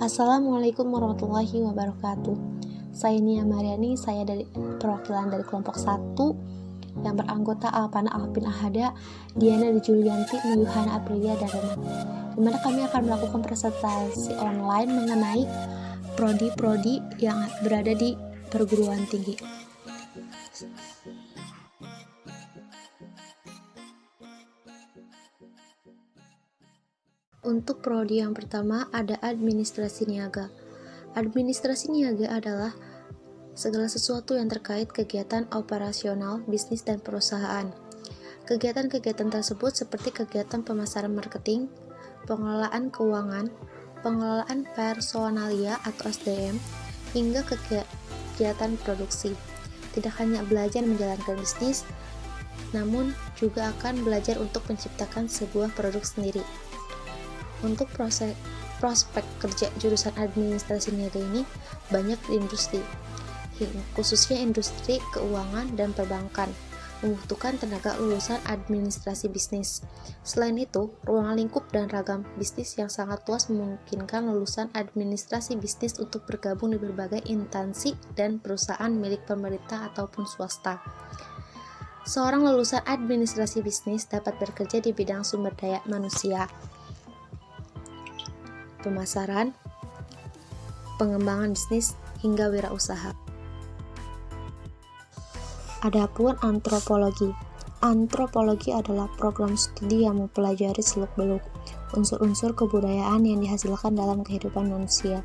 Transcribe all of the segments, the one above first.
Assalamualaikum warahmatullahi wabarakatuh. Saya Nia Mariani, saya dari perwakilan dari kelompok 1 yang beranggota Alpana Alpin Ahada, Diana Julianti, Nuyuhana Aprilia, dan Renat, di mana kami akan melakukan presentasi online mengenai prodi-prodi yang berada di perguruan tinggi. Untuk prodi yang pertama ada administrasi niaga. Administrasi niaga adalah segala sesuatu yang terkait kegiatan operasional, bisnis, dan perusahaan. Kegiatan-kegiatan tersebut seperti kegiatan pemasaran marketing, pengelolaan keuangan, pengelolaan personalia atau SDM, hingga kegiatan produksi. Tidak hanya belajar menjalankan bisnis, namun juga akan belajar untuk menciptakan sebuah produk sendiri. Untuk prospek kerja jurusan administrasi niaga ini banyak di industri, khususnya industri keuangan dan perbankan, membutuhkan tenaga lulusan administrasi bisnis. Selain itu, ruang lingkup dan ragam bisnis yang sangat luas memungkinkan lulusan administrasi bisnis untuk bergabung di berbagai instansi dan perusahaan milik pemerintah ataupun swasta. Seorang lulusan administrasi bisnis dapat bekerja di bidang sumber daya manusia, pemasaran, pengembangan bisnis, hingga wirausaha. Adapun antropologi. Antropologi adalah program studi yang mempelajari seluk-beluk unsur-unsur kebudayaan yang dihasilkan dalam kehidupan manusia.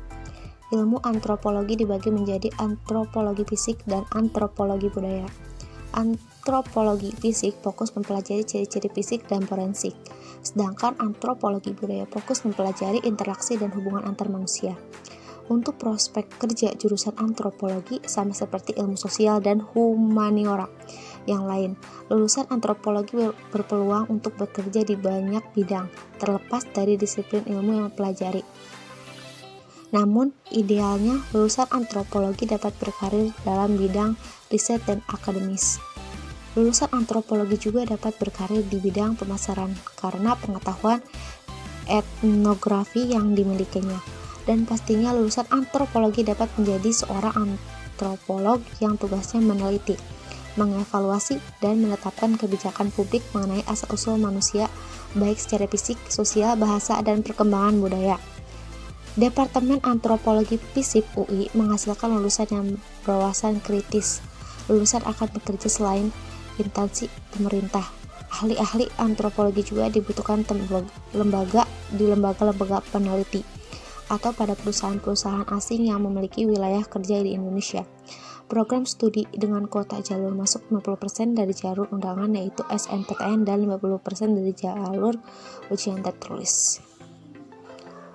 Ilmu antropologi dibagi menjadi antropologi fisik dan antropologi budaya. Antropologi fisik fokus mempelajari ciri-ciri fisik dan forensik, sedangkan antropologi budaya fokus mempelajari interaksi dan hubungan antar manusia. Untuk prospek kerja jurusan antropologi sama seperti ilmu sosial dan humaniora yang lain, lulusan antropologi berpeluang untuk bekerja di banyak bidang, terlepas dari disiplin ilmu yang mempelajari. Namun, idealnya lulusan antropologi dapat berkarir dalam bidang riset dan akademis. Lulusan antropologi juga dapat berkarir di bidang pemasaran karena pengetahuan etnografi yang dimilikinya. Dan pastinya lulusan antropologi dapat menjadi seorang antropolog yang tugasnya meneliti, mengevaluasi, dan menetapkan kebijakan publik mengenai asal-usul manusia, baik secara fisik, sosial, bahasa, dan perkembangan budaya. Departemen Antropologi FISIP UI menghasilkan lulusan yang berwawasan kritis. Lulusan akan bekerja selain instansi pemerintah. Ahli-ahli antropologi juga dibutuhkan di lembaga-lembaga peneliti atau pada perusahaan-perusahaan asing yang memiliki wilayah kerja di Indonesia. Program studi dengan kuota jalur masuk 50% dari jalur undangan yaitu SNPTN dan 50% dari jalur ujian tertulis.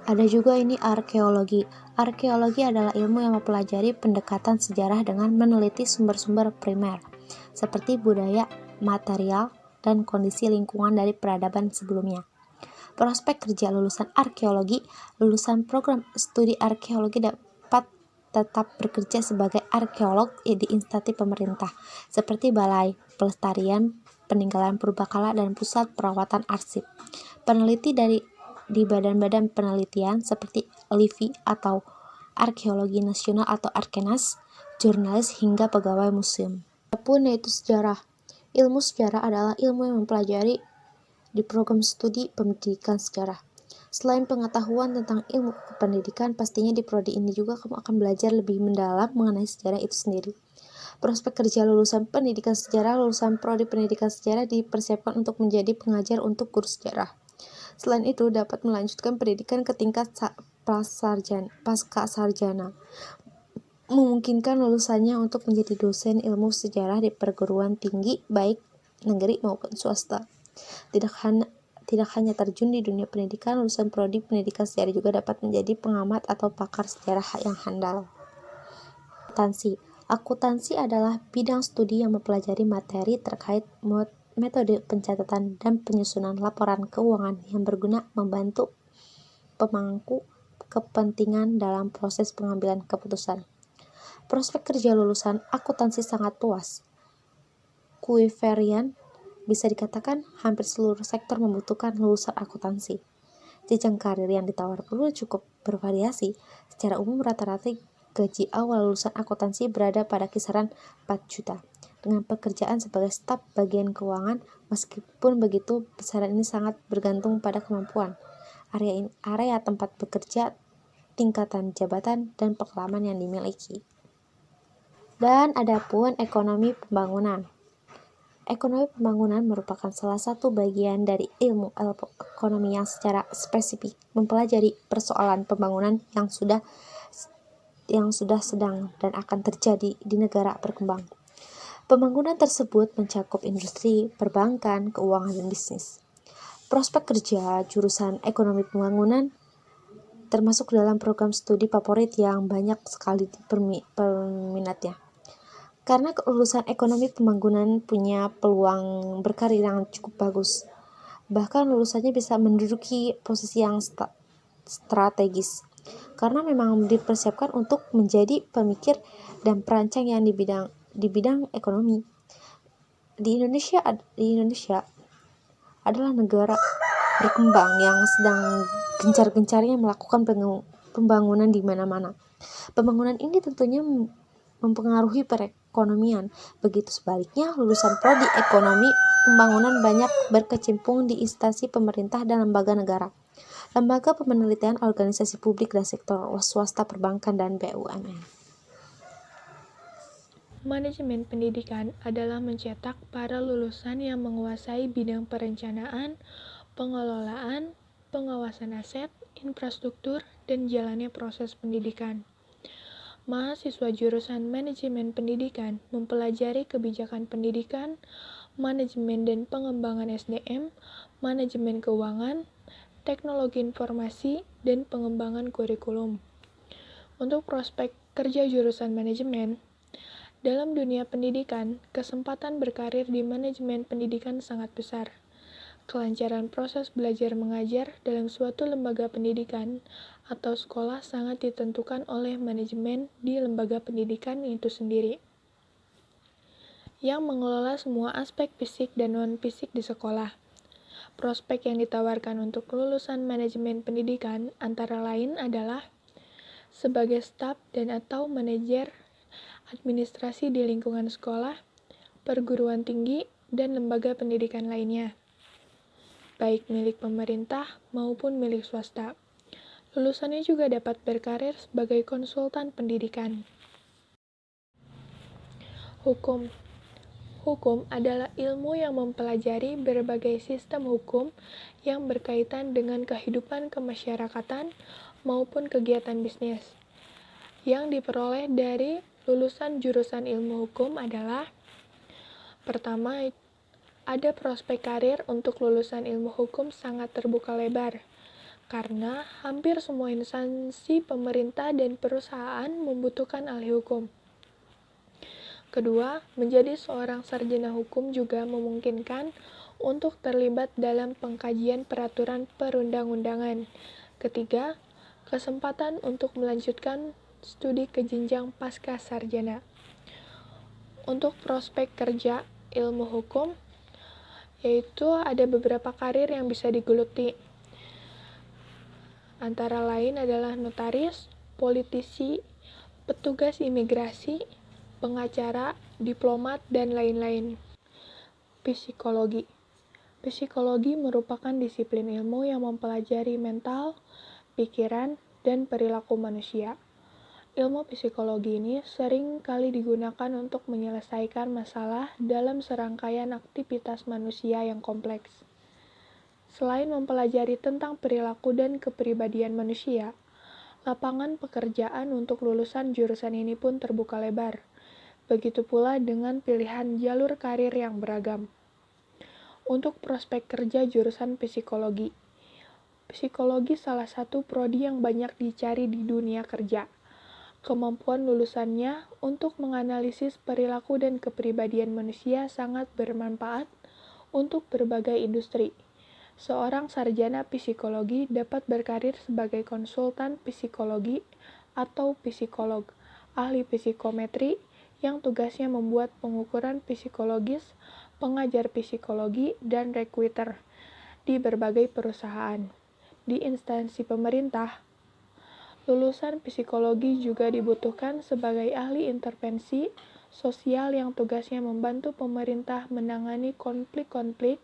Ada juga ini arkeologi. Arkeologi adalah ilmu yang mempelajari pendekatan sejarah dengan meneliti sumber-sumber primer, seperti budaya, material, dan kondisi lingkungan dari peradaban sebelumnya. Prospek kerja lulusan arkeologi, lulusan program studi arkeologi dapat tetap bekerja sebagai arkeolog di instansi pemerintah, seperti Balai Pelestarian Peninggalan Purbakala dan Pusat Perawatan Arsip. Peneliti di badan-badan penelitian seperti LIVI atau Arkeologi Nasional atau Arkenas, jurnalis hingga pegawai museum. Adapun yaitu sejarah. Ilmu sejarah adalah ilmu yang mempelajari di program studi pendidikan sejarah. Selain pengetahuan tentang ilmu pendidikan, pastinya di prodi ini juga kamu akan belajar lebih mendalam mengenai sejarah itu sendiri. Prospek kerja lulusan pendidikan sejarah, lulusan prodi pendidikan sejarah dipersiapkan untuk menjadi pengajar untuk guru sejarah. Selain itu, dapat melanjutkan pendidikan ke tingkat pasca sarjana, memungkinkan lulusannya untuk menjadi dosen ilmu sejarah di perguruan tinggi baik negeri maupun swasta. Tidak hanya terjun di dunia pendidikan, lulusan prodi pendidikan sejarah juga dapat menjadi pengamat atau pakar sejarah yang handal. Akuntansi adalah bidang studi yang mempelajari materi terkait metode pencatatan dan penyusunan laporan keuangan yang berguna membantu pemangku kepentingan dalam proses pengambilan keputusan. Prospek kerja lulusan akuntansi sangat luas. Kuiverian bisa dikatakan hampir seluruh sektor membutuhkan lulusan akuntansi. Jenjang karir yang ditawarkan cukup bervariasi. Secara umum rata-rata gaji awal lulusan akuntansi berada pada kisaran 4 juta. Dengan pekerjaan sebagai staf bagian keuangan, meskipun begitu, besaran ini sangat bergantung pada kemampuan, area tempat bekerja, tingkatan jabatan, dan pengalaman yang dimiliki. Dan adapun ekonomi pembangunan. Ekonomi pembangunan merupakan salah satu bagian dari ilmu ekonomi yang secara spesifik mempelajari persoalan pembangunan yang sudah sedang dan akan terjadi di negara berkembang. Pembangunan tersebut mencakup industri, perbankan, keuangan, dan bisnis. Prospek kerja jurusan ekonomi pembangunan termasuk dalam program studi favorit yang banyak sekali peminatnya. Karena lulusan ekonomi pembangunan punya peluang berkarir yang cukup bagus. Bahkan lulusannya bisa menduduki posisi yang strategis. Karena memang dipersiapkan untuk menjadi pemikir dan perancang yang di bidang ekonomi. Di Indonesia adalah negara berkembang yang sedang gencar-gencarnya melakukan pembangunan di mana-mana. Pembangunan ini tentunya mempengaruhi perekonomian. Begitu sebaliknya, lulusan prodi ekonomi pembangunan banyak berkecimpung di instansi pemerintah dan lembaga negara, lembaga penelitian, organisasi publik, dan sektor swasta, perbankan, dan BUMN. Manajemen pendidikan adalah mencetak para lulusan yang menguasai bidang perencanaan, pengelolaan, pengawasan aset, infrastruktur, dan jalannya proses pendidikan. Mahasiswa jurusan manajemen pendidikan mempelajari kebijakan pendidikan, manajemen dan pengembangan SDM, manajemen keuangan, teknologi informasi, dan pengembangan kurikulum. Untuk prospek kerja jurusan manajemen, dalam dunia pendidikan, kesempatan berkarir di manajemen pendidikan sangat besar. Kelancaran proses belajar mengajar dalam suatu lembaga pendidikan atau sekolah sangat ditentukan oleh manajemen di lembaga pendidikan itu sendiri, yang mengelola semua aspek fisik dan non-fisik di sekolah. Prospek yang ditawarkan untuk lulusan manajemen pendidikan antara lain adalah sebagai staf dan atau manajer administrasi di lingkungan sekolah, perguruan tinggi, dan lembaga pendidikan lainnya, baik milik pemerintah maupun milik swasta. Lulusannya juga dapat berkarir sebagai konsultan pendidikan. Hukum. Hukum adalah ilmu yang mempelajari berbagai sistem hukum yang berkaitan dengan kehidupan kemasyarakatan maupun kegiatan bisnis. Yang diperoleh dari lulusan jurusan ilmu hukum adalah: pertama, ada prospek karir untuk lulusan ilmu hukum sangat terbuka lebar, karena hampir semua instansi pemerintah dan perusahaan membutuhkan ahli hukum. Kedua, menjadi seorang sarjana hukum juga memungkinkan untuk terlibat dalam pengkajian peraturan perundang-undangan. Ketiga, kesempatan untuk melanjutkan studi ke jenjang pasca sarjana. Untuk prospek kerja ilmu hukum, yaitu ada beberapa karir yang bisa digeluti. Antara lain adalah notaris, politisi, petugas imigrasi, pengacara, diplomat, dan lain-lain. Psikologi. Psikologi merupakan disiplin ilmu yang mempelajari mental, pikiran, dan perilaku manusia. Ilmu psikologi ini sering kali digunakan untuk menyelesaikan masalah dalam serangkaian aktivitas manusia yang kompleks. Selain mempelajari tentang perilaku dan kepribadian manusia, lapangan pekerjaan untuk lulusan jurusan ini pun terbuka lebar. Begitu pula dengan pilihan jalur karir yang beragam. Untuk prospek kerja jurusan psikologi. Psikologi salah satu prodi yang banyak dicari di dunia kerja. Kemampuan lulusannya untuk menganalisis perilaku dan kepribadian manusia sangat bermanfaat untuk berbagai industri. Seorang sarjana psikologi dapat berkarir sebagai konsultan psikologi atau psikolog, ahli psikometri yang tugasnya membuat pengukuran psikologis, pengajar psikologi, dan recruiter di berbagai perusahaan, di instansi pemerintah, Lulusan psikologi juga dibutuhkan sebagai ahli intervensi sosial yang tugasnya membantu pemerintah menangani konflik-konflik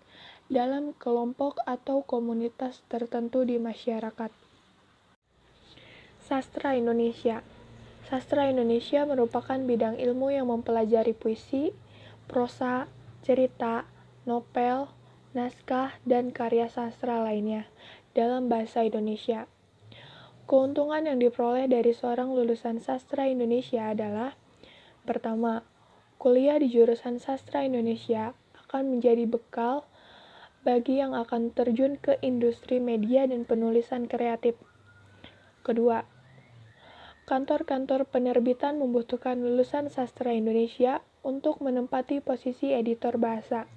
dalam kelompok atau komunitas tertentu di masyarakat. Sastra Indonesia. Sastra Indonesia merupakan bidang ilmu yang mempelajari puisi, prosa, cerita, novel, naskah, dan karya sastra lainnya dalam bahasa Indonesia. Keuntungan yang diperoleh dari seorang lulusan sastra Indonesia adalah: pertama, kuliah di jurusan sastra Indonesia akan menjadi bekal bagi yang akan terjun ke industri media dan penulisan kreatif. Kedua, kantor-kantor penerbitan membutuhkan lulusan sastra Indonesia untuk menempati posisi editor bahasa.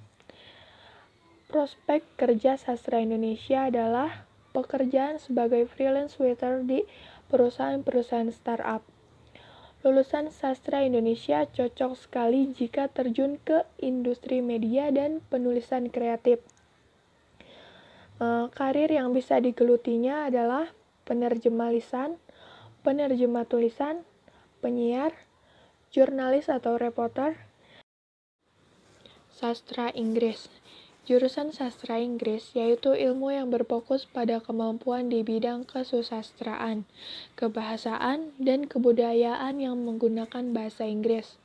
Prospek kerja sastra Indonesia adalah pekerjaan sebagai freelance writer di perusahaan-perusahaan startup. Lulusan sastra Indonesia cocok sekali jika terjun ke industri media dan penulisan kreatif. Karir yang bisa digelutinya adalah penerjemah lisan, penerjemah tulisan, penyiar, jurnalis atau reporter. Sastra Inggris. Jurusan sastra Inggris yaitu ilmu yang berfokus pada kemampuan di bidang kesusastraan, kebahasaan, dan kebudayaan yang menggunakan bahasa Inggris.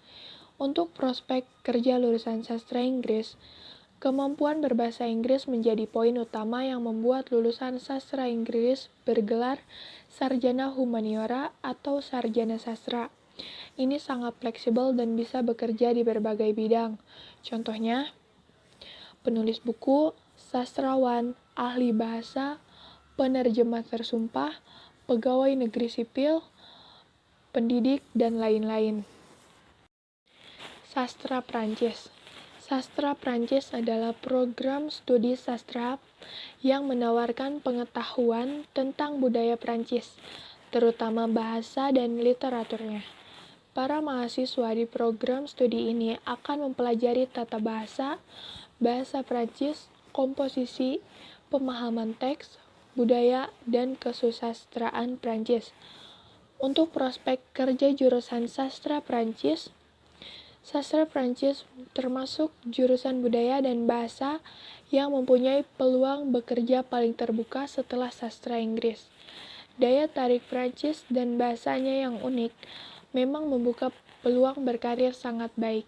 Untuk prospek kerja lulusan sastra Inggris, kemampuan berbahasa Inggris menjadi poin utama yang membuat lulusan sastra Inggris bergelar sarjana humaniora atau sarjana sastra. Ini sangat fleksibel dan bisa bekerja di berbagai bidang. Contohnya, penulis buku, sastrawan, ahli bahasa, penerjemah tersumpah, pegawai negeri sipil, pendidik, dan lain-lain. Sastra Prancis. Sastra Prancis adalah program studi sastra yang menawarkan pengetahuan tentang budaya Prancis, terutama bahasa dan literaturnya. Para mahasiswa di program studi ini akan mempelajari tata bahasa, bahasa Prancis, komposisi, pemahaman teks, budaya, dan kesusastraan Prancis. Untuk prospek kerja jurusan sastra Prancis termasuk jurusan budaya dan bahasa yang mempunyai peluang bekerja paling terbuka setelah sastra Inggris. Daya tarik Prancis dan bahasanya yang unik memang membuka peluang berkarir sangat baik.